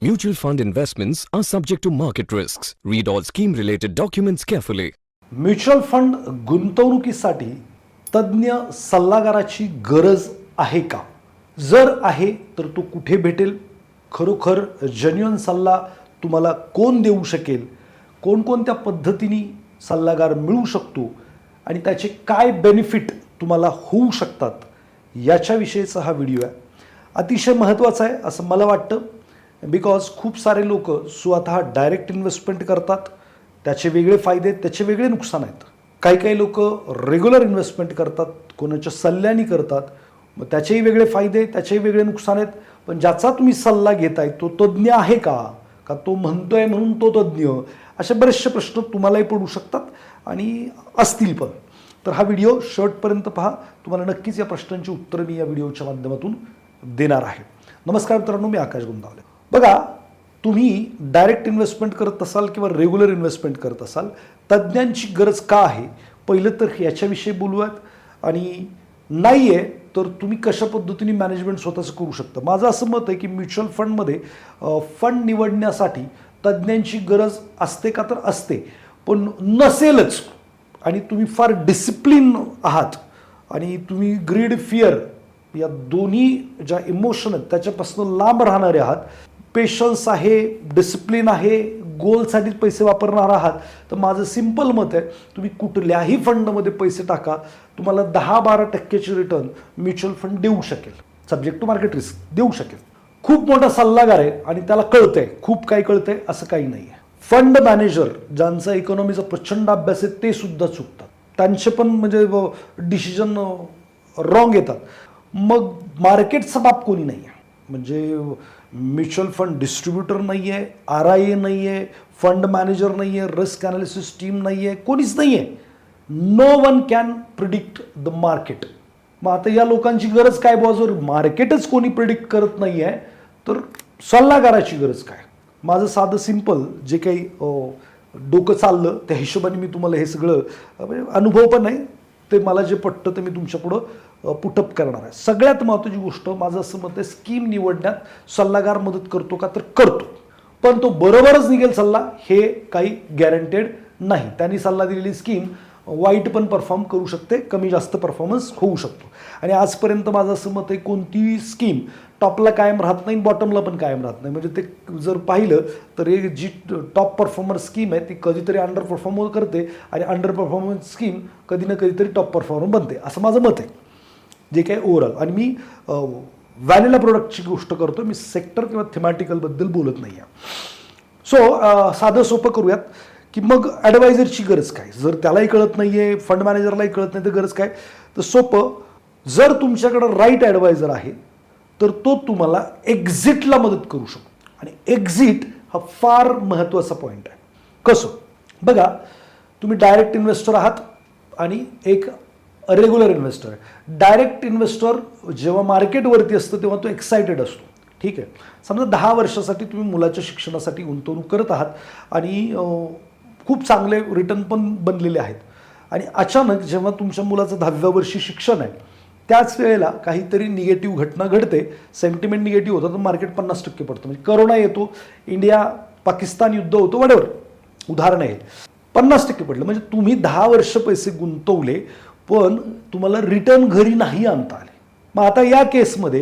Mutual fund investments are subject to market risks. Read all scheme related documents carefully. Mutual fund गुंतवणुकीसाठी तज्ज्ञ सल्लागाराची गरज आहे का? जर आहे तर तो कुठे भेटेल? खरोखर जेन्युइन सल्ला तुम्हाला कोण देऊ शकेल? कोणकोणत्या पद्धतीने सल्लागार मिळू शकतो आणि त्याचे काय बेनिफिट तुम्हाला होऊ शकतात, याच्याविषयीचा हा व्हिडिओ आहे. अतिशय महत्त्वाचा आहे असं मला वाटतं, बिकॉज खूप सारे लोक स्वतः डायरेक्ट इन्व्हेस्टमेंट करतात. त्याचे वेगळे फायदे आहेत, त्याचे वेगळे नुकसान आहेत. काही लोक रेग्युलर इन्व्हेस्टमेंट करतात, कोणाच्या सल्ल्याने करतात, मग त्याचेही वेगळे फायदे, त्याचेही वेगळे नुकसान आहेत. पण ज्याचा तुम्ही सल्ला घेताय तो तज्ज्ञ आहे का तो म्हणतोय म्हणून तो तज्ज्ञ, असे बरेचसे प्रश्न तुम्हालाही पडू शकतात आणि असतील पण. तर हा व्हिडिओ शेवटपर्यंत पहा, तुम्हाला नक्कीच या प्रश्नांची उत्तरं मी या व्हिडिओच्या माध्यमातून देणार आहे. नमस्कार मित्रांनो, मी आकाश गुंदावले. बघा, तुम्ही डायरेक्ट इन्व्हेस्टमेंट करत असाल किंवा रेग्युलर इन्व्हेस्टमेंट करत असाल, तज्ज्ञांची गरज का आहे पहिलं तर याच्याविषयी बोलूयात. आणि नाही आहे तर तुम्ही कशा पद्धतीने मॅनेजमेंट स्वतःचं करू शकता. माझं असं मत आहे की म्युच्युअल फंडमध्ये फंड निवडण्यासाठी तज्ज्ञांची गरज असते का, तर असते, पण नसेलच आणि तुम्ही फार डिसिप्लिन आहात आणि तुम्ही ग्रीड, फिअर या दोन्ही ज्या इमोशन आहेत त्याच्यापासून लांब राहणारे आहात, पेशन्स आहे, डिसिप्लिन आहे, गोलसाठी पैसे वापरणार आहात, तर माझं सिंपल मत आहे तुम्ही कुठल्याही फंडमध्ये पैसे टाका, तुम्हाला 10-12% रिटर्न म्युच्युअल फंड देऊ शकेल. सब्जेक्ट टू मार्केट रिस्क देऊ शकेल. खूप मोठा सल्लागार आहे आणि त्याला कळतंय, खूप काही कळतंय असं काही नाही आहे. फंड मॅनेजर ज्यांचा इकॉनॉमीचा प्रचंड अभ्यास आहे ते सुद्धा चुकतात. त्यांचे पण म्हणजे डिसिजन रॉंग येतात. मग मार्केटचा बाप कोणी नाही आहे. म्हणजे म्युच्युअल फंड डिस्ट्रीब्युटर नाही आहे, RIA नाही आहे, फंड मॅनेजर नाही आहे, रिस्क ॲनालिसिस टीम नाही आहे, कोणीच नाही आहे. No one can predict the market. मग आता या लोकांची गरज काय बुवा? जर मार्केटच कोणी प्रिडिक्ट करत नाही आहे तर सल्लागाराची गरज काय? माझं साधं सिंपल जे काही डोकं चाललं त्या हिशोबाने मी तुम्हाला हे सगळं म्हणजे अनुभव पण नाही, ते मला जे पटतं ते मी तुमच्यापुढं पुटअप करणार आहे. सगळ्यात महत्त्वाची गोष्ट माझं असं मत आहे, स्कीम निवडण्यात सल्लागार मदत करतो का, तर करतो, पण तो बरोबरच निघेल सल्ला हे काही गॅरंटेड नाही. त्यांनी सल्ला दिलेली स्कीम वाईट पण परफॉर्म करू शकते, कमी जास्त परफॉर्मन्स होऊ शकतो. आणि आजपर्यंत माझं असं मत आहे कोणतीही स्कीम टॉपला कायम राहत नाही, बॉटमला पण कायम राहत नाही. म्हणजे ते जर पाहिलं तर एक जी टॉप परफॉर्मर स्कीम आहे ती कधीतरी अंडर परफॉर्म करते आणि अंडर परफॉर्मन्स स्कीम कधी ना कधीतरी टॉप परफॉर्मर बनते, असं माझं मत आहे जे काय ओव्हरऑल. आणि मी व्हॅनिला प्रोडक्टची गोष्ट करतो, मी सेक्टर किंवा थेमॅटिकलबद्दल बोलत नाही आहे. सो साधं सोपं करूयात की मग ॲडवायझरची गरज काय? जर त्यालाही कळत नाही आहे, फंड मॅनेजरलाही कळत नाही, तर गरज काय? तर सोपं, जर तुमच्याकडं राईट ॲडवायझर आहे तर तो तुम्हाला एक्झिटला मदत करू शकतो. आणि एक्झिट हा फार महत्त्वाचा पॉईंट आहे. कसं? बघा, तुम्ही डायरेक्ट इन्व्हेस्टर आहात आणि एक रेग्युलर इन्व्हेस्टर आहे. डायरेक्ट इन्व्हेस्टर जेव्हा मार्केटवरती असतं तेव्हा तो एक्सायटेड असतो. ठीक आहे, समजा 10 वर्षासाठी तुम्ही मुलाच्या शिक्षणासाठी गुंतवणूक करत आहात आणि खूप चांगले रिटर्न पण बनलेले आहेत, आणि अचानक जेव्हा तुमच्या मुलाचं 10व्या वर्षी शिक्षण आहे त्याच वेळेला काहीतरी निगेटिव्ह घटना घडते, सेंटिमेंट निगेटिव्ह होतं, तर मार्केट 50% पडतं. म्हणजे करोना येतो, इंडिया पाकिस्तान युद्ध होतं, वडेवर उदाहरण आहे, 50% पडलं. म्हणजे तुम्ही 10 वर्ष पैसे गुंतवले पण तुम्हाला रिटर्न घरी नाही आणता आले. मग आता या केसमध्ये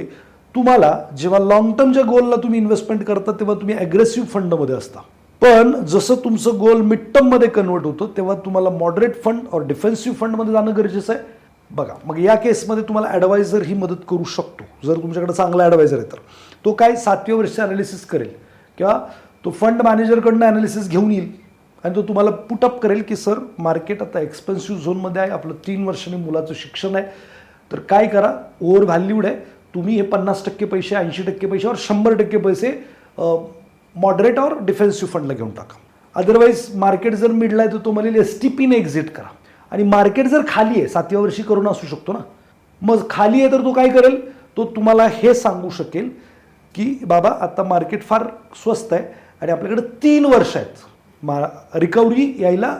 तुम्हाला जेव्हा लॉंग टर्मच्या गोलला तुम्ही इन्व्हेस्टमेंट करता तेव्हा तुम्ही ॲग्रेसिव्ह फंडमध्ये असता, पण जसं तुमचं गोल मिड टर्ममध्ये कन्वर्ट होतं तेव्हा तुम्हाला मॉडरेट फंड और डिफेन्सिव्ह फंडमध्ये जाणं गरजेचं आहे. बघा, मग या केसमध्ये तुम्हाला ॲडवायझर ही मदत करू शकतो. जर तुमच्याकडे चांगला ॲडवायझर आहे तर तो काय 7व्या वर्षी ॲनालिसिस करेल किंवा तो फंड मॅनेजरकडनं ॲनालिसिस घेऊन येईल आणि तो तुम्हाला पुटअप करेल की सर मार्केट आता एक्सपेन्सिव्ह झोनमध्ये आहे, आपलं 3 वर्षांनी मुलाचं शिक्षण आहे, तर काय करा, ओव्हर व्हॅल्यूड आहे, तुम्ही हे 50% पैसे, 80% पैशावर 100% पैसे मॉडरेट और डिफेन्सिव्ह फंडला घेऊन टाका. अदरवाईज मार्केट जर मिडला आहे तर तो म्हणेल STPने एक्झिट करा. आणि मार्केट जर खाली आहे, 7व्या वर्षी करोना असू शकतो ना, मग खाली आहे तर तो काय करेल, तो तुम्हाला हे सांगू शकेल की बाबा आता मार्केट फार स्वस्त आहे आणि आपल्याकडे 3 वर्ष आहेत, रिकव्हरी यायला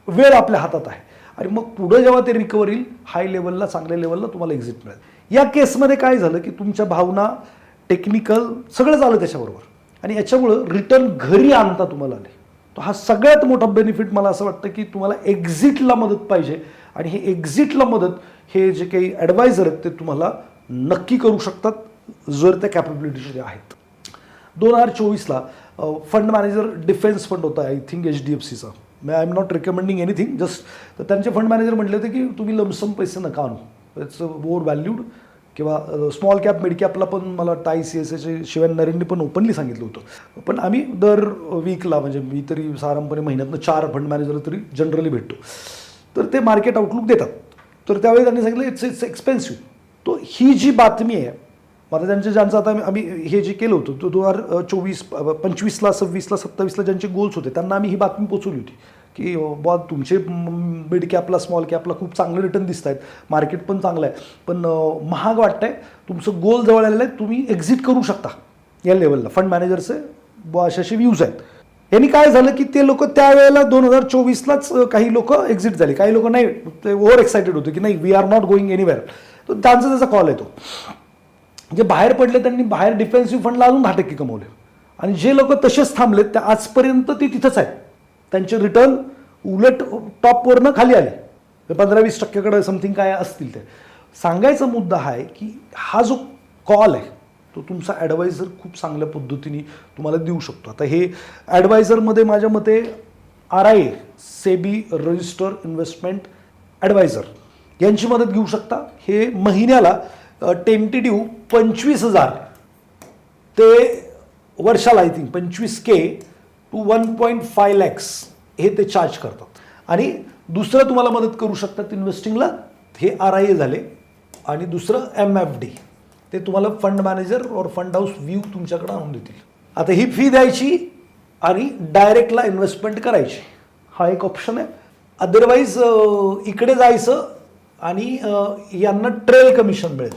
वेळ आपल्या हातात आहे, आणि मग पुढे जेव्हा ते रिकव्हरी येईल हाय लेवलला, चांगल्या लेवलला तुम्हाला एक्झिट मिळेल. या केसमध्ये काय झालं की तुमच्या भावना, टेक्निकल सगळं झालं त्याच्याबरोबर, आणि याच्यामुळं रिटर्न घरी आणता तुम्हाला आले. तो हा सगळ्यात मोठा बेनिफिट मला असं वाटतं की तुम्हाला एक्झिटला मदत पाहिजे आणि हे एक्झिटला मदत हे जे काही ॲडवायझर आहेत ते तुम्हाला नक्की करू शकतात जर त्या कॅपेबिलिटीचे आहेत. 2024ला फंड मॅनेजर डिफेन्स फंड होता आय थिंक HDFCचा. I am not recommending anything, just तर त्यांचे फंड मॅनेजर म्हटले होते की तुम्ही लमसम पैसे नका आणू, इट्स मोर व्हॅल्यूड. किंवा स्मॉल कॅप मिड कॅपला पण मला वाटतं ICICIचे शिवाय नरेंनी पण ओपनली सांगितलं होतं. पण आम्ही दर वीकला म्हणजे मी तरी साधारणपणे महिन्यातनं 4 फंड मॅनेजर तरी जनरली भेटतो, तर ते मार्केट आउटलुक देतात. तर त्यावेळी त्यांनी सांगितलं इट्स एक्सपेन्सिव्ह. तो ही जी बातमी आहे आता ज्यांचं आता आम्ही हे जे केलं होतं 2024, 25ला, 26ला, 27ला ज्यांचे गोल्स होते त्यांना आम्ही ही बातमी पोचवली होती की बॉ तुमचे मिड कॅपला स्मॉल कॅपला खूप चांगले रिटर्न दिसत आहेत, मार्केट पण चांगलं आहे, पण महाग वाटतं आहे, तुमचं गोल जवळ आलेलं आहे, तुम्ही एक्झिट करू शकता या लेवलला. फंड मॅनेजरचे बॉ असे व्ह्यूज आहेत. यांनी काय झालं की ते लोक त्यावेळेला 2024लाच काही लोक एक्झिट झाले, काही लोक नाही, ते ओव्हर एक्सायटेड होते की नाही we are not going anywhere. तर त्यांचा त्याचा कॉल येतो. जे बाहेर पडले त्यांनी बाहेर डिफेन्सिव्ह फंडला अजून 10% कमवले आणि जे लोक तसेच थांबलेत ते आजपर्यंत ते तिथंच आहेत. त्यांचे रिटर्न उलट टॉपवरनं खाली आले, 15-20% समथिंग काय असतील. ते सांगायचा मुद्दा हा आहे की हा जो कॉल आहे तो तुमचा ॲडवायझर खूप चांगल्या पद्धतीने तुम्हाला देऊ शकतो. आता हे ॲडवायझरमध्ये माझ्या मते RIA SEBI register investment advisor यांची मदत घेऊ शकता. हे महिन्याला टेंटेटिव्ह 25,000 ते वर्षाला I think 25K to 1.5 lakhs हे ते चार्ज करतात. आणि दुसरं तुम्हाला मदत करू शकतात इन्व्हेस्टिंगला, हे RIA झाले. आणि दुसरं MFD, ते तुम्हाला फंड मॅनेजर और फंड हाऊस व्ह्यू तुमच्याकडे आणून देतील. आता ही फी द्यायची आणि डायरेक्टला इन्व्हेस्टमेंट करायची, हा एक ऑप्शन आहे. अदरवाईज इकडे जायचं आणि यांना ट्रेल कमिशन मिळेल.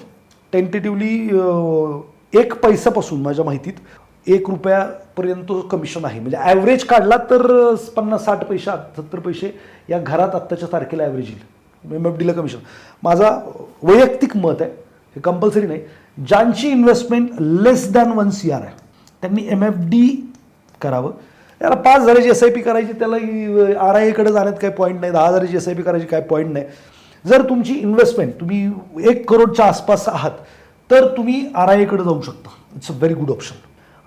टेंटेटिव्हली 1 पैसापासून माझ्या माहितीत 1 रुपयापर्यंत कमिशन आहे. म्हणजे ॲव्हरेज काढला तर 50-60 पैसे 70 पैसे या घरात आत्ताच्या तारखेला ॲव्हरेज येईल MFDला कमिशन. माझा वैयक्तिक मत आहे, हे कंपल्सरी नाही, ज्यांची इन्व्हेस्टमेंट लेस दॅन 1 CR आहे त्यांनी MFD करावं. याला 5,000ची SIP करायची, त्याला RIAकडे जाण्यात काही पॉईंट नाही, 10,000ची SIP करायची काय पॉईंट नाही. जर तुमची इन्व्हेस्टमेंट तुम्ही 1 करोडच्या आसपास आहात तर तुम्ही RIAकडे जाऊ शकता, it's a very good option.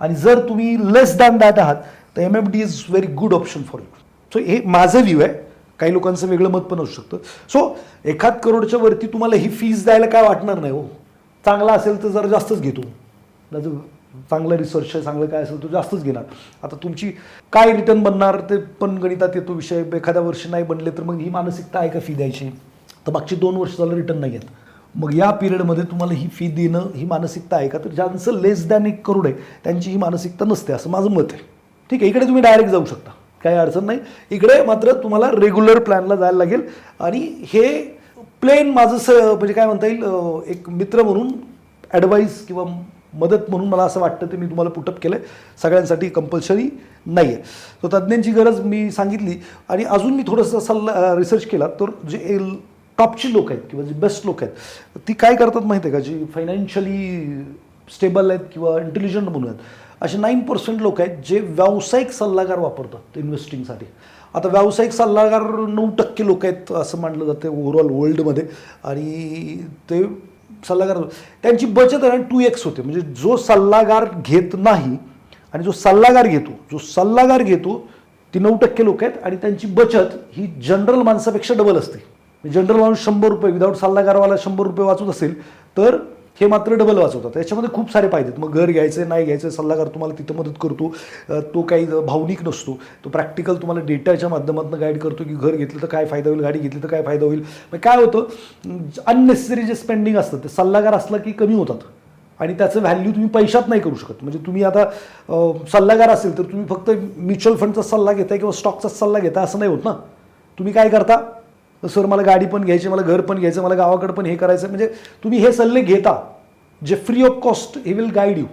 आणि जर तुम्ही लेस दॅन दॅट आहात तर MFD is very good option for you. So हे माझं व्ह्यू आहे, काही लोकांचं वेगळं मत पण असू शकतं. सो 1 करोडच्या वरती तुम्हाला ही फीज द्यायला काय वाटणार नाही हो. चांगला असेल तर जरा जास्तच घेतो, चांगलं रिसर्च आहे, चांगलं काय असेल तर जास्तच घेणार. आता तुमची काय रिटर्न बनणार ते पण गणितात येतो विषय. एखाद्या वर्षी नाही बनले तर मग ही मानसिकता आहे का फी द्यायची, तर मागची 2 वर्ष झालं रिटर्न नाही आहेत, मग या पिरियडमध्ये तुम्हाला ही फी देणं ही मानसिकता आहे का. तर ज्यांचं लेस दॅन 1 करोड आहे त्यांची ही मानसिकता नसते असं माझं मत आहे. ठीक आहे, इकडे तुम्ही डायरेक्ट जाऊ शकता, काही अडचण नाही. इकडे मात्र तुम्हाला रेग्युलर प्लॅनला जायला लागेल. आणि हे प्लेन माझं म्हणजे काय म्हणता येईल, एक मित्र म्हणून ॲडवाईस किंवा मदत म्हणून मला असं वाटतं ते मी तुम्हाला पुटअप केलं आहे. सगळ्यांसाठी कंपल्सरी नाही आहे. तो तज्ज्ञांची गरज मी सांगितली. आणि अजून मी थोडंसं रिसर्च केला तर जे टॉपची लोक आहेत किंवा जे बेस्ट लोक आहेत ती काय करतात माहिती आहे का, जी फायनान्शियली स्टेबल आहेत किंवा इंटेलिजंट म्हणून आहेत, असे 9% लोक आहेत जे व्यावसायिक सल्लागार वापरतात इन्व्हेस्टिंगसाठी. आता व्यावसायिक सल्लागार 9% लोक आहेत असं मानलं जातं ओव्हरऑल वर्ल्डमध्ये. आणि ते सल्लागार त्यांची बचत आहे 2x होते. म्हणजे जो सल्लागार घेत नाही आणि जो सल्लागार घेतो ती 9% लोक आहेत आणि त्यांची बचत ही जनरल माणसापेक्षा डबल असते. जनरल माणूस 100 रुपये विदाऊट सल्लागारवाला 100 रुपये वाचत असेल तर हे मात्र डबल वाचवतात. त्याच्यामध्ये खूप सारे फायदे आहेत. मग घर घ्यायचं नाही घ्यायचं, सल्लागार तुम्हाला तिथं मदत करतो. तो काही भावनिक नसतो, तो प्रॅक्टिकल तुम्हाला डेटाच्या माध्यमातून गाईड करतो की घर घेतलं तर काय फायदा होईल, गाडी घेतली तर काय फायदा होईल. मग काय होतं, अननेसेसरी जे स्पेंडिंग असतं ते सल्लागार असला की कमी होतात आणि त्याचं व्हॅल्यू तुम्ही पैशात नाही करू शकत. म्हणजे तुम्ही आता सल्लागार असेल तर तुम्ही फक्त म्युच्युअल फंडचा सल्ला घेताय किंवा स्टॉकचाच सल्ला घेताय असं नाही होत ना. तुम्ही काय करता, सर मला गाडी पण घ्यायची, मला घर पण घ्यायचं, मला गावाकडे पण हे करायचं, म्हणजे तुम्ही हे सल्ले घेता जे फ्री ऑफ कॉस्ट हे will guide you.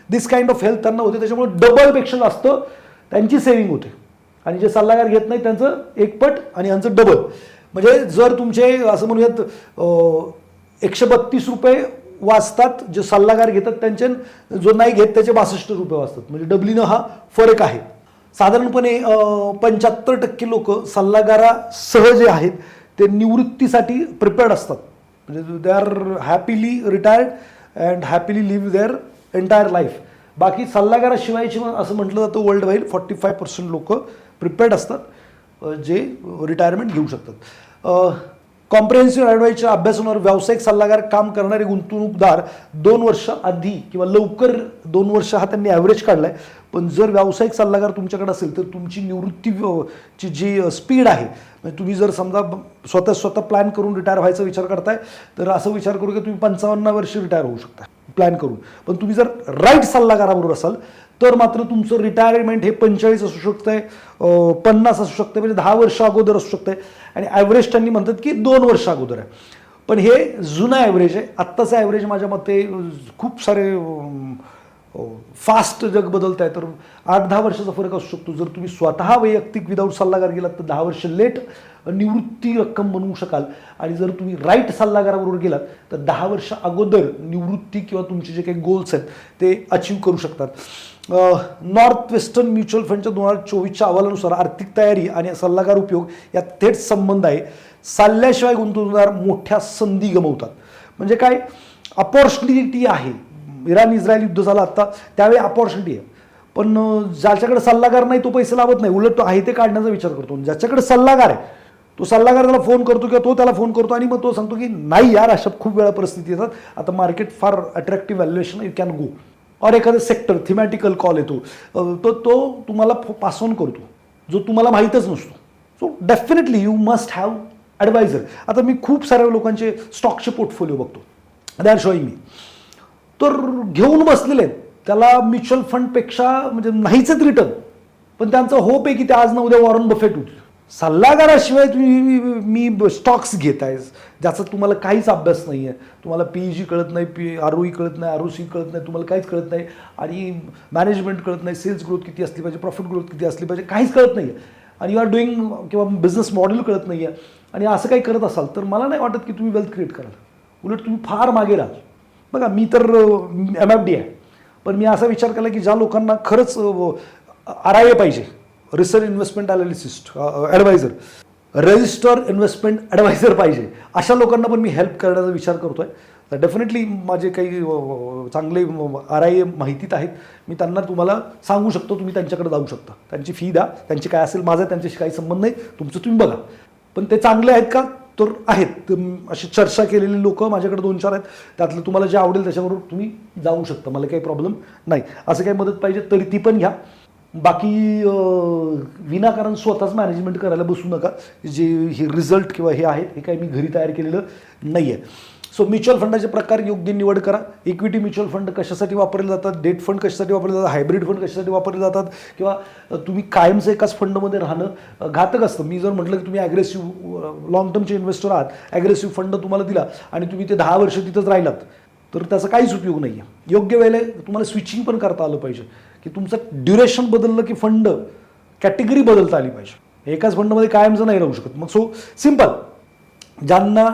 This kind of health त्यांना होते, त्याच्यामुळे डबलपेक्षा जास्त त्यांची सेव्हिंग होते. आणि जे सल्लागार घेत नाही त्यांचं 1 पट आणि यांचं डबल. म्हणजे जर तुमचे असं म्हणूयात 132 रुपये वाचतात, जे सल्लागार घेतात त्यांचे, जो नाही घेत त्याचे 62 रुपये वाचतात. म्हणजे डबलीनं हा फरक आहे. साधारणपणे 75% लोक सल्लागारासह जे आहेत ते निवृत्तीसाठी प्रिपेअर्ड असतात. म्हणजे they are happily retired and happily live their entire life. बाकी सल्लागाराशिवायची असं म्हटलं जातं वर्ल्ड वाईड 45% लोक प्रिपेअर्ड असतात जे रिटायरमेंट घेऊ शकतात. कॉम्प्रिहेन्सिव्ह ॲडवाइसच्या अभ्यासावर व्यावसायिक सल्लागार काम करणारे गुंतवणूकदार 2 वर्ष आधी किंवा लवकर 2 वर्ष हा त्यांनी ॲव्हरेज काढला आहे. पण जर व्यावसायिक सल्लागार तुमच्याकडे असेल तर तुमची निवृत्तीची जी स्पीड आहे, म्हणजे तुम्ही जर समजा स्वतः प्लॅन करून रिटायर व्हायचा विचार करताय तर असं विचार करू की तुम्ही 55 वर्षी रिटायर होऊ शकता प्लॅन करून. पण तुम्ही जर राईट सल्लागाराबरोबर असाल तर मात्र तुमचं रिटायरमेंट हे 45 असू शकतंय, 50 असू शकतं, म्हणजे 10 वर्ष अगोदर असू शकतंय. आणि ॲव्हरेज त्यांनी म्हणतात की 2 वर्ष अगोदर आहे. पण हे जुनं ॲव्हरेज आहे. आत्ताचं ॲव्हरेज माझ्या मते खूप सारे फास्ट जग बदलत आहे, तर 8-10 वर्षाचा फरक असू शकतो. जर तुम्ही स्वतः वैयक्तिक विदाऊट सल्लागार गेलात तर 10 वर्ष लेट निवृत्ती रक्कम बनवू शकाल. आणि जर तुम्ही राईट सल्लागाराबरोबर गेलात तर 10 वर्ष अगोदर निवृत्ती किंवा तुमचे जे काही गोल्स आहेत ते अचीव करू शकतात. नॉर्थ वेस्टर्न म्युच्युअल फंडच्या 2024च्या अहवालानुसार आर्थिक तयारी आणि सल्लागार उपयोग यात थेट संबंध आहे. सल्ल्याशिवाय गुंतवणूकदार मोठ्या संधी गमावतात. म्हणजे काय अपॉर्च्युनिटी आहे. इराण इस्रायल युद्ध झालं आत्ता, त्यावेळी अपॉर्च्युनिटी आहे. पण ज्याच्याकडे सल्लागार नाही तो पैसे लावत नाही, उलट तो आहे ते काढण्याचा विचार करतो. ज्याच्याकडे सल्लागार आहे तो सल्लागार त्याला फोन करतो किंवा तो त्याला फोन करतो आणि मग तो सांगतो की नाही यार, अशा खूप वेळा परिस्थिती येतात, आता मार्केट फार attractive valuation, you can go. और एखादं सेक्टर थिमॅटिकल कॉल येतो तो तुम्हाला पास ऑन करतो जो तुम्हाला माहीतच नसतो. So definitely you must have advisor. आता मी खूप साऱ्या लोकांचे स्टॉकचे पोर्टफोलिओ बघतो, दे आर शोईंग मी, तर घेऊन बसलेले आहेत. त्याला म्युच्युअल फंडपेक्षा म्हणजे नाहीच रिटर्न, पण त्यांचा होप आहे की ते आज ना उद्या वॉरन बफेट होतील. सल्लागाराशिवाय तुम्ही मी स्टॉक्स घेताय ज्याचा तुम्हाला काहीच अभ्यास नाही आहे, तुम्हाला PEG कळत नाही, ROE कळत नाही, ROC कळत नाही, तुम्हाला काहीच कळत नाही, आणि मॅनेजमेंट कळत नाही, सेल्स ग्रोथ किती असली पाहिजे, प्रॉफिट ग्रोथ किती असली पाहिजे, काहीच कळत नाही आहे, आणि यू आर डुईंग किंवा बिझनेस मॉडेल कळत नाही आहे, आणि असं काही करत असाल तर मला नाही वाटत की तुम्ही वेल्थ क्रिएट कराल. उलट तुम्ही फार मागे राहाल. बघा, मी तर MFD आहे, पण मी असा विचार केला की ज्या लोकांना खरंच RIA पाहिजे, research investment analyst adviser, register investment adviser पाहिजे, अशा लोकांना पण मी हेल्प करण्याचा विचार करतो आहे. तर डेफिनेटली माझे काही चांगले RIA माहितीत आहेत, मी त्यांना तुम्हाला सांगू शकतो, तुम्ही त्यांच्याकडे जाऊ शकता, त्यांची फी द्या, त्यांची काय असेल, माझा त्यांच्याशी काही संबंध नाही, तुमचं तुम्ही बघा. पण ते चांगले आहेत का, तर आहेत. अशी चर्चा केलेली लोक माझ्याकडे 2-4 आहेत, त्यातलं तुम्हाला जे आवडेल त्याच्याबरोबर तुम्ही जाऊ शकता, मला काही प्रॉब्लेम नाही. असं काही मदत पाहिजे तरी ती पण घ्या. बाकी विनाकारण स्वतःच मॅनेजमेंट करायला बसू नका. जे हे रिझल्ट किंवा हे आहेत हे काही मी घरी तयार केलेलं नाही आहे. सो म्युच्युअल फंडाचे प्रकार योग्य निवड करा. इक्विटी म्युच्युअल फंड कशासाठी वापरले जातात, डेट फंड कशासाठी वापरले जातात, हायब्रिड फंड कशासाठी वापरले जातात, किंवा तुम्ही कायमचं एकाच फंडमध्ये राहणं घातक असतं. मी जर म्हटलं की तुम्ही ॲग्रेसिव्ह लॉंग टर्मचे इन्व्हेस्टर आहात, ॲग्रेसिव्ह फंड तुम्हाला दिला आणि तुम्ही ते 10 वर्ष तिथंच राहिलात तर त्याचा काहीच उपयोग नाही आहे. योग्य वेळेला तुम्हाला स्विचिंग पण करता आलं पाहिजे, की तुमचं ड्युरेशन बदललं की फंड कॅटेगरी बदलता आली पाहिजे. एकाच फंडमध्ये कायमचं नाही राहू शकत. मग सो सिम्पल, ज्यांना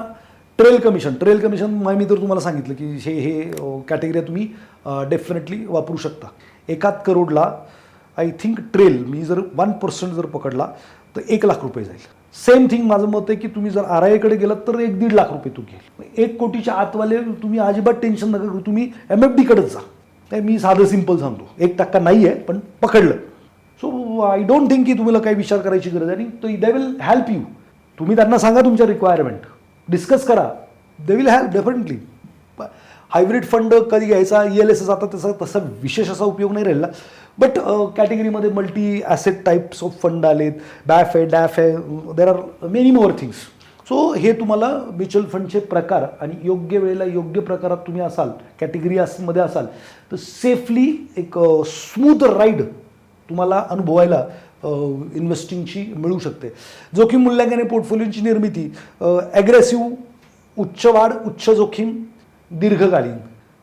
ट्रेल कमिशन मी तर तुम्हाला सांगितलं की हे कॅटेगरी तुम्ही डेफिनेटली वापरू शकता. 1 करोडला आय थिंक ट्रेल मी जर 1% जर पकडला तर 1 लाख रुपये जाईल. सेम थिंग माझं मत आहे की तुम्ही जर RIA कडे गेलात तर 1-1.5 लाख रुपये तू घेईल. 1 कोटीच्या आतवाले तुम्ही अजिबात टेन्शन नका करू, तुम्ही MFD कडेच जा. मी साधं सिम्पल सांगतो, 1% नाही आहे पण पकडलं. सो आय डोंट थिंक की तुम्हाला काही विचार करायची गरज आहे. आणि दे विल हेल्प यू. तुम्ही त्यांना सांगा तुमच्या रिक्वायरमेंट, डिस्कस करा, दे will help definitely. Hybrid fund कधी घ्यायचा, ELSS आता तसा विशेष असा उपयोग नाही राहिला, बट कॅटेगरीमध्ये multi asset types of fund आलेत, BAF आहे, DAF आहे, there are many more things. So हे तुम्हाला म्युच्युअल फंडचे प्रकार, आणि योग्य वेळेला योग्य प्रकारात तुम्ही असाल, कॅटेगरीमध्ये असाल तर सेफली एक स्मूथ राईड तुम्हाला अनुभवायला इन्व्हेस्टिंगची मिळू शकते. जोखीम मूल्यांकन पोर्टफोलिओची निर्मिती, ॲग्रेसिव्ह, उच्च वाढ, उच्च जोखीम, दीर्घकालीन,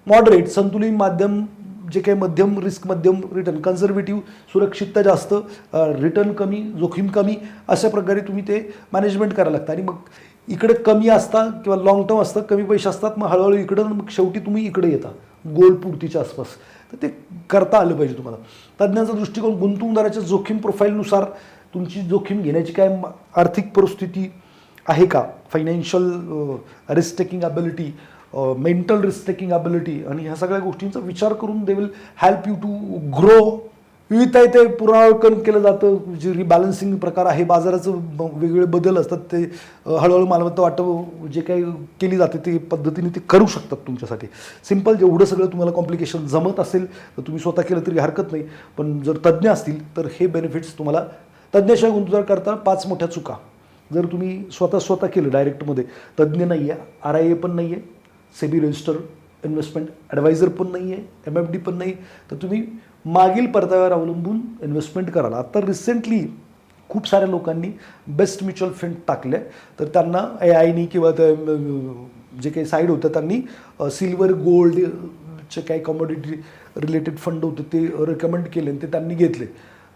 मॉडरेट, संतुलित, माध्यम, जे काही मध्यम रिस्क, मध्यम रिटर्न, कन्झर्वेटिव्ह, सुरक्षितता जास्त, रिटर्न कमी, जोखीम कमी, अशा प्रकारे तुम्ही ते मॅनेजमेंट करायला लागतं. आणि मग इकडे कमी असतात किंवा लॉंग टर्म असतं, कमी पैसे असतात, मग हळूहळू इकडं, मग शेवटी तुम्ही इकडे येता गोल पूर्तीच्या आसपास. तर ते करता आलं पाहिजे तुम्हाला. तज्ज्ञांचा दृष्टिकोन गुंतवणूकदाराच्या जोखीम प्रोफाईलनुसार तुमची जोखीम घेण्याची काय आर्थिक परिस्थिती आहे का, financial risk taking ability, mental risk taking ability, आणि ह्या सगळ्या गोष्टींचा विचार करून they will help you to grow. विविध आहे ते पुनरावलोकन केलं जातं, जे रिबॅलन्सिंग प्रकार आहे, बाजाराचं वेगवेगळे बदल असतात, ते हळूहळू मालमत्ता वाटप जे काही केली जाते ते पद्धतीने ते करू शकतात तुमच्यासाठी. सिम्पल, जेवढं सगळं तुम्हाला कॉम्प्लिकेशन जमत असेल तर तुम्ही स्वतः केलं तरी हरकत नाही, पण जर तज्ज्ञ असतील तर हे बेनिफिट्स तुम्हाला. तज्ज्ञाशिवाय गुंतवणूक करता 5 मोठ्या चुका. जर तुम्ही स्वतः केलं डायरेक्टमध्ये, तज्ज्ञ नाही आहे, RIA पण नाही आहे, सेबी रजिस्टर्ड इन्व्हेस्टमेंट ॲडवायझर पण नाही आहे, MFD पण नाही, तर तुम्ही मागील परताव्यावर अवलंबून इन्व्हेस्टमेंट कराल. आता रिसेंटली खूप साऱ्या लोकांनी बेस्ट म्युच्युअल फंड टाकले, तर त्यांना AIनी किंवा त्या जे काही साईड होतं त्यांनी सिल्वर गोल्डचे काही कमोडिटी रिलेटेड फंड होते ते रेकमेंड केले आणि ते त्यांनी घेतले.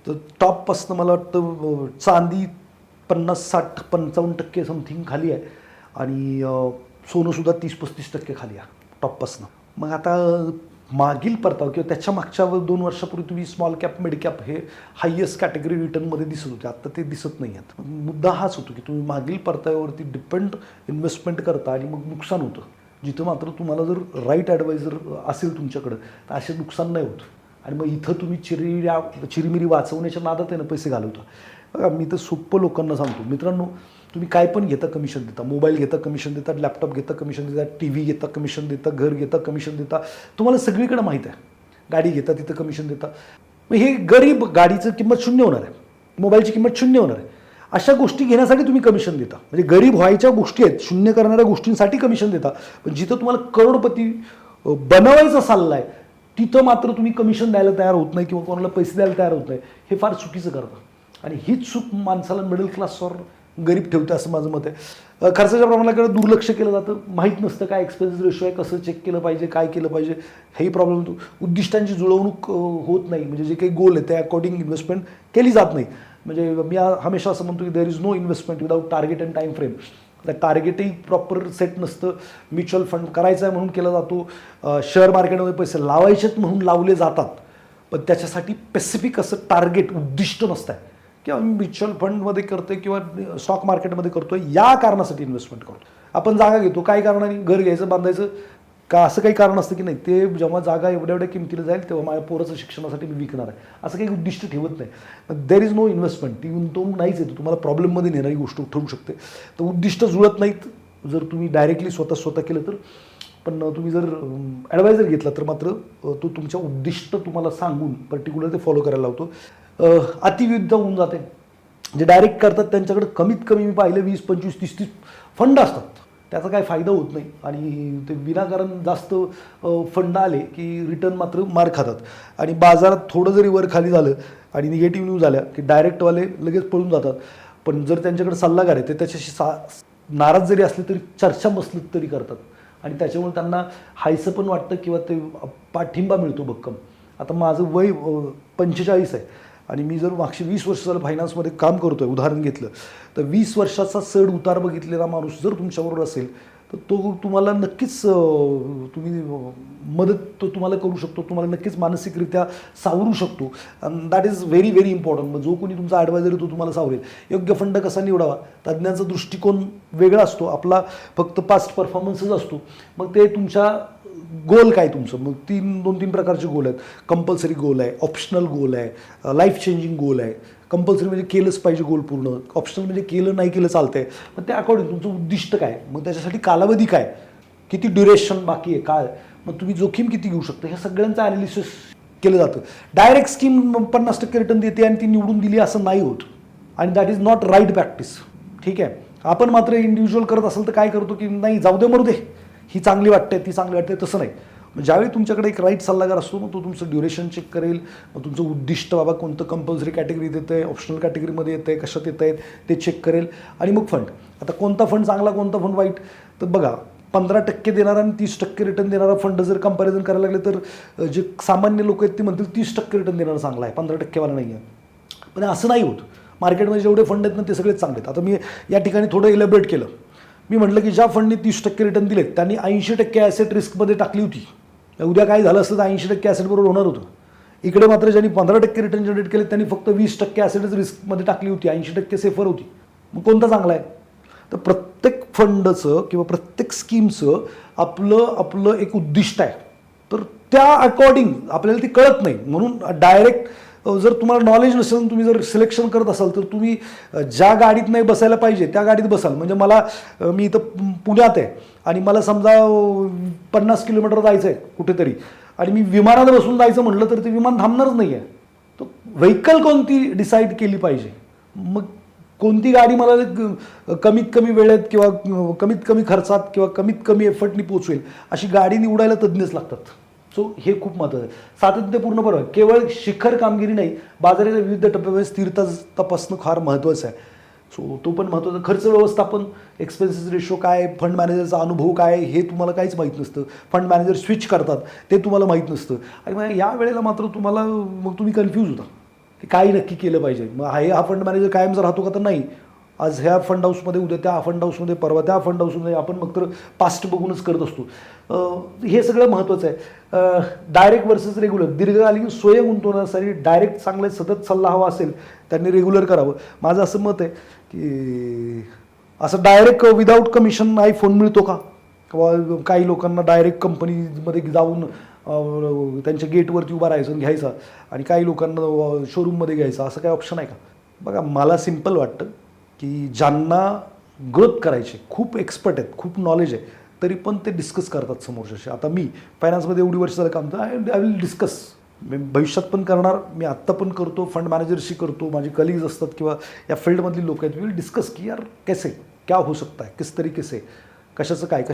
तर टॉपपासनं मला वाटतं चांदी 50-60-55% समथिंग खाली आहे, आणि सोनंसुद्धा 30-35% खाली आहे टॉपपासनं. मग आता मागील परतावा किंवा त्याच्या मागच्या 2 वर्षापूर्वी तुम्ही स्मॉल कॅप मिड कॅप हे हायेस्ट कॅटेगरी रिटर्नमध्ये दिसत होते, आता ते दिसत नाही आहेत. मुद्दा हाच होतो की तुम्ही मागील परताव्यावरती डिपेंड इन्व्हेस्टमेंट करता आणि मग नुकसान होतं. जिथं मात्र तुम्हाला जर राईट ॲडवायझर असेल तुमच्याकडं तर असे नुकसान नाही होत, आणि मग इथं तुम्ही चिरीमिरी वाचवण्याच्या नादात आहे ना पैसे घालवता. बघा, मी तर सोप्पं लोकांना सांगतो, मित्रांनो, तुम्ही काय पण घेता कमिशन देता, मोबाईल घेता कमिशन देता, लॅपटॉप घेता कमिशन देता, TV घेता कमिशन देता, घर घेता कमिशन देता, तुम्हाला सगळीकडे माहीत आहे. गाडी घेता तिथं कमिशन देता. मग हे गरीब, गाडीचं किंमत 0 होणार आहे, मोबाईलची किंमत 0 होणार आहे, अशा गोष्टी घेण्यासाठी तुम्ही कमिशन देता. म्हणजे गरीब व्हायच्या गोष्टी आहेत, 0 करणाऱ्या गोष्टींसाठी कमिशन देता. पण जिथं तुम्हाला करोडपती बनवायचा सल्ला आहे तिथं मात्र तुम्ही कमिशन द्यायला तयार होत नाही किंवा कोणाला पैसे द्यायला तयार होत नाही. हे फार चुकीचं करतं, आणि हीच चूक माणसाला मिडल क्लासवर गरीब ठेवते असं माझं मत आहे. खर्चाच्या प्रमाणाकडे दुर्लक्ष केलं जातं, माहीत नसतं काय एक्सपेन्स रेशो आहे, कसं चेक केलं पाहिजे, काय केलं पाहिजे, हेही प्रॉब्लेम होतो. उद्दिष्टांची जुळवणूक होत नाही, म्हणजे जे काही गोल आहे त्या अकॉर्डिंग इन्व्हेस्टमेंट केली जात नाही. म्हणजे मी हमेशा असं म्हणतो की there is no investment without target and time frame. त्या टार्गेटही प्रॉपर सेट नसतं. म्युच्युअल फंड करायचा आहे म्हणून केला जातो, शेअर मार्केटमध्ये पैसे लावायचेत म्हणून लावले जातात, पण त्याच्यासाठी स्पेसिफिक असं टार्गेट उद्दिष्ट नसतं आहे. किंवा मी म्युच्युअल फंडमध्ये करतोय किंवा स्टॉक मार्केटमध्ये करतोय या कारणासाठी इन्व्हेस्टमेंट करतो. आपण जागा घेतो काय कारणाने, घर घ्यायचं, बांधायचं का, असं काही कारण असतं की नाही, ते जेव्हा जागा एवढ्या किमतीला जाईल तेव्हा माझ्या पोराचं शिक्षणासाठी मी विकणार आहे, असं काही उद्दिष्ट ठेवत नाही. देर इज नो इन्व्हेस्टमेंट, ती गुंतवणूक नाहीच येतो, तुम्हाला प्रॉब्लेममध्ये नेणारी गोष्ट ठरू शकते. तर उद्दिष्ट जुळत नाहीत जर तुम्ही डायरेक्टली स्वतः केलं तर. पण तुम्ही जर ॲडवायझर घेतला तर मात्र तो तुमच्या उद्दिष्ट तुम्हाला सांगून पर्टिक्युलर ते फॉलो करायला लावतो. अतिविरुद्ध होऊन जाते. जे डायरेक्ट करतात त्यांच्याकडे कमीत कमी मी पाहिलं 20, 25, 30 फंड असतात, त्याचा काही फायदा होत नाही, आणि ते विनाकारण जास्त फंड आले की रिटर्न मात्र मार खातात. आणि बाजारात थोडं जरी वर खाली झालं आणि निगेटिव्ह न्यूज आल्या की डायरेक्टवाले लगेच पळून जातात. पण जर त्यांच्याकडे सल्लागार आहे ते त्याच्याशी नाराज जरी असले तरी चर्चा बसलीत तरी करतात, आणि त्याच्यामुळे त्यांना हायसं पण वाटतं किंवा ते पाठिंबा मिळतो भक्कम. आता माझं वय 45 आहे, आणि मी जर मागची 20 वर्ष झालं फायनान्समध्ये काम करतो आहे, उदाहरण घेतलं तर 20 वर्षाचा चढ उतार बघितलेला माणूस जर तुमच्याबरोबर असेल तर तो तुम्हाला नक्कीच तुम्ही मदत तो तुम्हाला करू शकतो, तुम्हाला नक्कीच मानसिकरित्या सावरू शकतो. And that is very very important. मग जो कोणी तुमचा ॲडवायझर तो तुम्हाला सावरेल. योग्य फंड कसा निवडावा, तज्ज्ञांचा दृष्टिकोन वेगळा असतो, आपला फक्त पास्ट परफॉर्मन्सच असतो. मग ते तुमच्या गोल काय तुमचं, मग 2-3 प्रकारचे गोल आहेत. कंपल्सरी गोल आहे, ऑप्शनल गोल आहे, लाईफ चेंजिंग गोल आहे. कंपल्सरी म्हणजे केलंच पाहिजे गोल पूर्ण, ऑप्शनल म्हणजे केलं नाही केलं चालतंय. मग त्या अकॉर्डिंग तुमचं उद्दिष्ट काय, मग त्याच्यासाठी कालावधी काय, किती ड्युरेशन बाकी आहे, काय, मग तुम्ही जोखीम किती घेऊ शकता, ह्या सगळ्यांचं ॲनालिसिस केलं जातं. डायरेक्ट स्कीम 50% रिटर्न देते आणि ती निवडून दिली असं नाही होत, आणि that is not right practice. ठीक आहे, आपण मात्र इंडिव्हिज्युअल करत असेल तर काय करतो की नाही जाऊ दे मरू दे, ही चांगली वाटते ती चांगली वाटते, तसं नाही. मग ज्यावेळी तुमच्याकडे एक राईट सल्लागार असतो मग तो तुमचं ड्युरेशन चेक करेल, मग तुमचं उद्दिष्ट बाबा कोणतं कंपल्सरी कॅटेगरीत येतं आहे, ऑप्शनल कॅटेगरीमध्ये येतं आहे, कशात येत आहेत ते चेक करेल. आणि मग फंड, आता कोणता फंड चांगला कोणता फंड वाईट, तर बघा 15% देणारा आणि 30% रिटर्न देणारा फंड जर कंपॅरिझन करायला लागले तर जे सामान्य लोक आहेत ते म्हणतील 30% रिटर्न देणारा चांगला आहे, 15%वाला नाही आहे. पण असं नाही होत. मार्केटमध्ये जेवढे फंड आहेत ना ते सगळेच चांगले आहेत. आता मी या ठिकाणी थोडं इलॅबरेट केलं. मी म्हटलं की ज्या फंडने 30% रिटर्न दिलेत त्यांनी 80% ॲसेट रिस्कमध्ये टाकली होती. उद्या काय झालं असतं तर 80% ॲसेट बरोबर होणार होतं. इकडे मात्र ज्यांनी 15% रिटर्न जनरेट केले त्यांनी फक्त 20% ॲसेटच रिस्कमध्ये टाकली होती, 80% सेफर होती. मग कोणता चांगला आहे? तर प्रत्येक फंडचं किंवा प्रत्येक स्कीमचं आपलं आपलं एक उद्दिष्ट आहे. तर त्या अकॉर्डिंग आपल्याला ती कळत नाही. म्हणून डायरेक्ट जर तुम्हाला नॉलेज नसेल, तुम्ही जर सिलेक्शन करत असाल तर तुम्ही ज्या गाडीत नाही बसायला पाहिजे त्या गाडीत बसाल. म्हणजे मी इथं पुण्यात आहे आणि मला समजा 50 किलोमीटर जायचं आहे कुठेतरी आणि मी विमानात बसून जायचं म्हटलं तर ते विमान थांबणारच नाही आहे. तर व्हेकल कोणती डिसाईड केली पाहिजे, मग कोणती गाडी मला कमीत कमी वेळेत किंवा कमीत कमी खर्चात किंवा कमीत कमी एफर्टनी पोचवेल अशी गाडी निवडायला तज्ज्ञच लागतात. सो हे खूप महत्त्वाचं आहे. सातत्यपूर्ण बरोबर, केवळ शिखर कामगिरी नाही, बाजाराच्या विविध टप्प्यावर स्थिरता तपासणं फार महत्त्वाचं आहे. सो तो पण महत्त्वाचा. खर्च व्यवस्थापन, एक्सपेन्सेस रेशो काय, फंड मॅनेजरचा अनुभव काय, हे तुम्हाला काहीच माहीत नसतं. फंड मॅनेजर स्विच करतात ते तुम्हाला माहीत नसतं. आणि मग या वेळेला मात्र मग तुम्ही कन्फ्यूज होता की काय नक्की केलं पाहिजे. मग हा फंड मॅनेजर कायमचा राहतो का? तर नाही. आज ह्या फंड हाऊसमध्ये, उद्या त्या फंड हाऊसमध्ये, परवा त्या फंड हाऊसमध्ये. आपण मग तर पास्ट बघूनच करत असतो. हे सगळं महत्त्वाचं आहे. डायरेक्ट वर्सेस रेग्युलर, दीर्घकालीन स्वयं गुंतवण्यासाठी डायरेक्ट चांगले सतत सल्ला हवा असेल त्यांनी रेग्युलर करावं. माझं असं मत आहे की असं डायरेक्ट विदाऊट कमिशन आयफोन मिळतो का? किंवा काही लोकांना डायरेक्ट कंपनीमध्ये जाऊन त्यांच्या गेटवरती उभा राहायचं घ्यायचा आणि काही लोकांना शोरूममध्ये घ्यायचा, असं काही ऑप्शन आहे का? बघा, मला सिम्पल वाटतं की ज्यांना ग्रोथ करायची, खूप एक्सपर्ट आहेत, खूप नॉलेज आहे, तरी पण ते डिस्कस करतात समोरच्याशी. आता मी फायनान्समध्ये एवढी वर्ष झालं काम, तर आय विल डिस्कस. मी भविष्यात पण करणार, मी आत्ता पण करतो, फंड मॅनेजरशी करतो, माझे कलिग्स असतात किंवा या फील्डमधली लोक आहेत. वी विल डिस्कस की यार कैसे क्या हो सकता है, किस तरीके से, कशाचं काय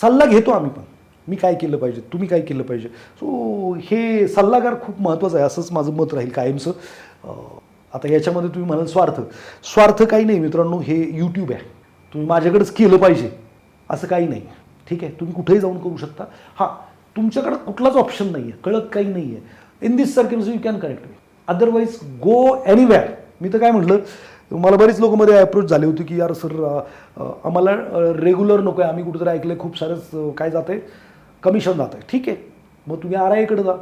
सल्ला घेतो आम्ही पण. मी काय केलं पाहिजे, तुम्ही काय केलं पाहिजे. सो हे सल्लागार खूप महत्त्वाचं आहे, असंच माझं मत राहील कायमचं. आता याच्यामध्ये तुम्ही म्हणाल स्वार्थ काही नाही मित्रांनो. हे यूट्यूब आहे, तुम्ही माझ्याकडेच केलं पाहिजे असं काही नाही. ठीक आहे, तुम्ही कुठेही जाऊन करू शकता. हां, तुमच्याकडे कुठलाच ऑप्शन नाही आहे, कळत काही नाही आहे, in this circle you can correct me, otherwise go anywhere. मी तर काय म्हटलं, मला बरेच लोक मध्ये अप्रोच झाले होते की यार सर आम्हाला रेग्युलर नको आहे, आम्ही कुठेतरी ऐकलं खूप सारंच काय जातं आहे, कमिशन जातं आहे. ठीक आहे, मग तुम्ही RIA जा.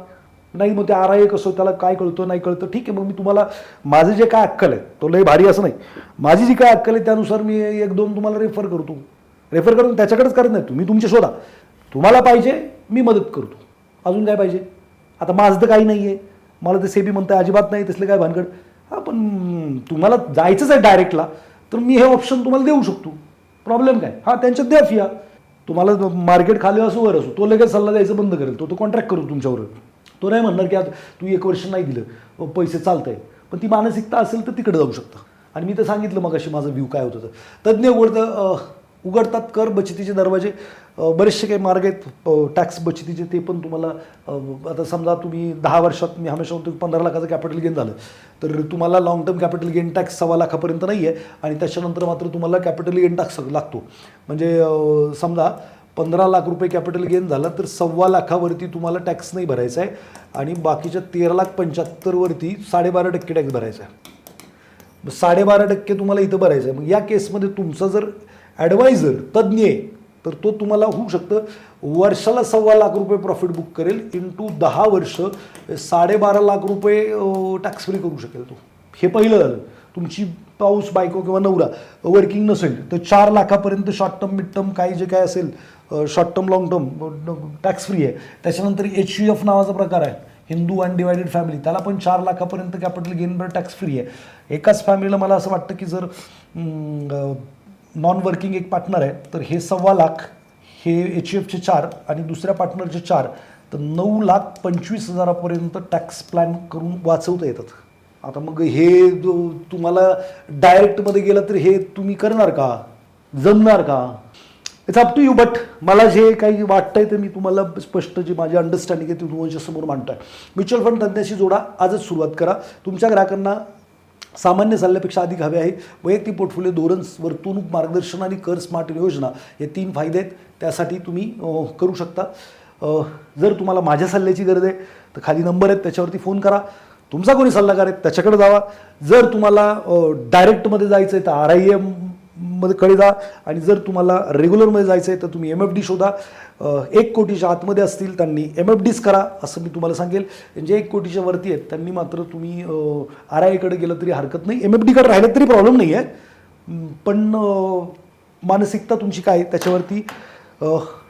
नाही, मग ते RIA कसं, त्याला काय कळतं नाही कळतं. ठीक आहे, मग मी तुम्हाला माझं जे काय अक्कल आहे, तो लय भारी असं नाही, माझी जी काय अक्कल आहे त्यानुसार मी 1-2 तुम्हाला रेफर करून त्याच्याकडेच करत नाही, तुम्ही तुमचे शोधा. तुम्हाला पाहिजे मी मदत करतो, अजून काय पाहिजे. आता माझं तर काही नाही आहे, मला ते सेबी म्हणताय अजिबात नाही तसले काय भानगड. हां, पण तुम्हाला जायचंच आहे डायरेक्टला, तर मी हे ऑप्शन तुम्हाला देऊ शकतो. प्रॉब्लेम काय? हां, त्यांच्यात द्या फिया. तुम्हाला मार्केट खाली असो वर असो, तो लगेच सल्ला द्यायचं बंद करेल, तो कॉन्ट्रॅक्ट करू तुमच्यावर. तो नाही म्हणणार की आज तू 1 वर्ष नाही दिलं पैसे चालत आहे. पण ती मानसिकता असेल तर तिकडे जाऊ शकता. आणि मी तर सांगितलं मग अशी माझं व्ह्यू काय होतं. तज्ज्ञ उघडतात कर बचतीचे दरवाजे. बरेचसे काही मार्ग आहेत टॅक्स बचतीचे, ते पण तुम्हाला. आता समजा तुम्ही 10 वर्षात, मी हमेशा म्हणतो 15 लाखाचं कॅपिटल गेन झालं तर तुम्हाला long term capital gain tax 1.25 लाखापर्यंत नाही आहे. आणि त्याच्यानंतर मात्र तुम्हाला कॅपिटल गेन टॅक्स लागतो. म्हणजे समजा 15 लाख रुपये कॅपिटल गेन झालं तर 1.25 लाखावरती तुम्हाला टॅक्स नाही भरायचा आहे आणि बाकीच्या 13,75,000 वरती 12.5% टॅक्स भरायचा आहे. 12.5% तुम्हाला इथं भरायचं आहे. मग या केसमध्ये तुमचा जर ॲडवायझर तज्ज्ञ आहे तर तो तुम्हाला होऊ शकतं वर्षाला 1.25 लाख रुपये प्रॉफिट बुक करेल, इंटू 10 वर्ष 12.5 लाख रुपये टॅक्स फ्री करू शकेल तो. हे पहिलं झालं. तुमची पाऊस बायको किंवा नवरा वर्किंग नसेल तर 4 लाखापर्यंत शॉर्ट टर्म मिड टर्म काही जे काय असेल, short term long term tax free आहे. त्याच्यानंतर HUF नावाचा प्रकार आहे, हिंदू अनडिवायडेड फॅमिली, त्याला पण 4 लाखापर्यंत कॅपिटल गेनवर टॅक्स फ्री आहे. एकाच फॅमिलीला मला असं वाटतं की जर नॉन वर्किंग एक पार्टनर आहे तर हे 1.25 लाख, हे HUFचे 4 आणि दुसऱ्या पार्टनरचे 4, तर 9,25,000 टॅक्स प्लॅन करून वाचवता येतात. आता मग हे तुम्हाला डायरेक्टमध्ये गेलं तर हे तुम्ही करणार का, जमणार का? It's up to you. But मला जे काही वाटतंय ते मी तुम्हाला स्पष्ट जी माझी अंडरस्टँडिंग आहे ती तुमच्यासमोर मांडतोय. म्युच्युअल फंड तज्ञाशी जोडा, आजच सुरुवात करा. तुमच्या ग्राहकांना सामान्य सल्ल्यापेक्षा अधिक हवे आहे. वैयक्तिक पोर्टफोलिओ धोरण, वर्तवणूक मार्गदर्शन आणि कर स्मार्ट योजना हे 3 फायदे आहेत. त्यासाठी तुम्ही करू शकता. जर तुम्हाला माझ्या सल्ल्याची गरज आहे तर खाली नंबर आहेत त्याच्यावरती फोन करा. तुमचा कोणी सल्लागार आहे त्याच्याकडे जावा. जर तुम्हाला डायरेक्टमध्ये जायचं आहे तर RIA मध्ये कडे जा आणि जर तुम्हाला रेग्युलरमध्ये जायचं आहे तर तुम्ही MFD शोधा. 1 कोटीच्या आतमध्ये असतील त्यांनी MFDच करा असं मी तुम्हाला सांगेल. जे 1 कोटीच्या वरती आहेत त्यांनी मात्र तुम्ही RIAकडे गेलं तरी हरकत नाही. MFDकडे राहिलं तरी प्रॉब्लेम नाही आहे, पण मानसिकता तुमची काय आहे त्याच्यावरती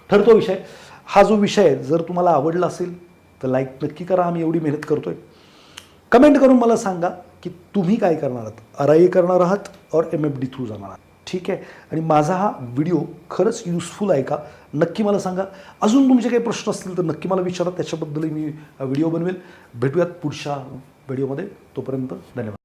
ठरतो विषय. हा जो विषय आहे जर तुम्हाला आवडला असेल तर लाईक नक्की करा. आम्ही एवढी मेहनत करतोय. कमेंट करून मला सांगा की तुम्ही काय करणार आहात, RIA करणार आहात और MFD थ्रू जाणार आहात. ठीक आहे. आणि माझा हा व्हिडिओ खरंच युजफुल आहे का नक्की मला सांगा. अजून तुमचे काही प्रश्न असतील तर नक्की मला विचारा, त्याच्याबद्दलही मी व्हिडिओ बनवेल. भेटूयात पुढच्या व्हिडिओमध्ये. तोपर्यंत धन्यवाद.